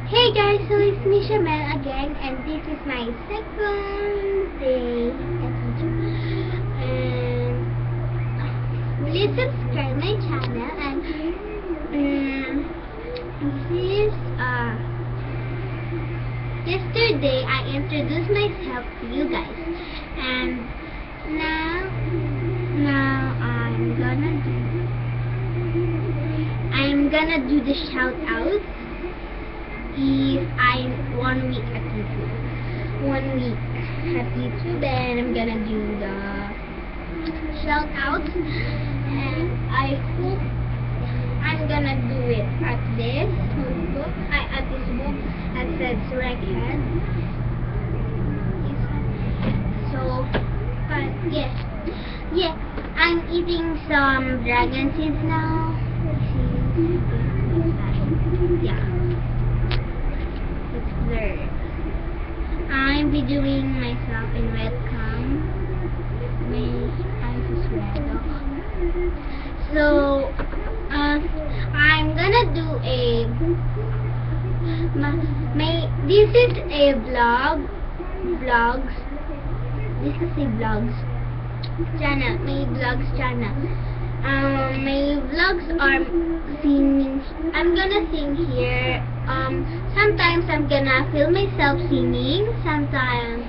Hey guys, so it's me Shamel again, and this is my second day at YouTube. And please subscribe my channel, and this yesterday I introduced myself to you guys, and now I'm gonna do the shout outs. If I'm 1 week at YouTube, 1 week at YouTube, and I'm gonna do the shout outs, and I hope I'm gonna do it at this book, at this book that says Wreckhead. So, but yeah, I'm eating some dragon seeds now. Yeah. There. I'm videoing myself in webcam. My eyes is red. So I'm gonna do a this is a vlogs. This is a vlogs channel. My vlogs channel. My vlogs are singing. I'm gonna sing here. Sometimes I'm gonna film myself singing. Sometimes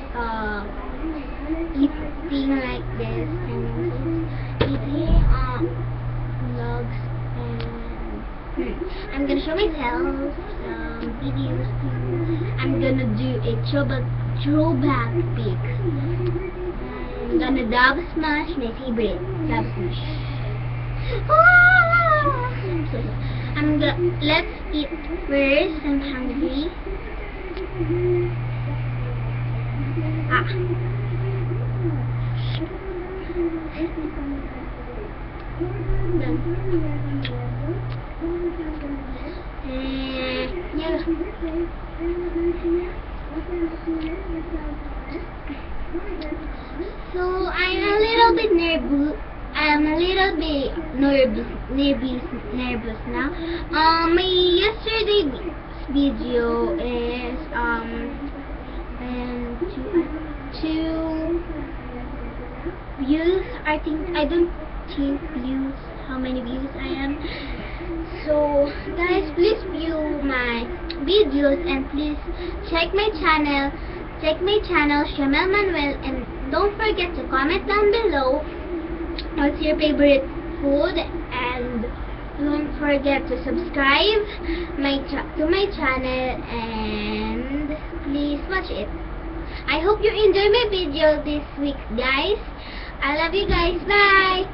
eating like this, and eating vlogs, and I'm gonna show myself some videos too. I'm gonna do a throwback pic. I'm gonna dub smash, my favorite dub smash. Let's eat first. I'm hungry. Yeah. So I'm a little bit nervous. I'm a little bit nervous now. My yesterday's video is and two views. I don't think views how many views I am. So guys, please view my videos and please check my channel. Shamel Manuel, and don't forget to comment down below what's your favorite food, and don't forget to subscribe to my channel, and please watch it. I hope you enjoy my video this week, guys. I love you guys. Bye.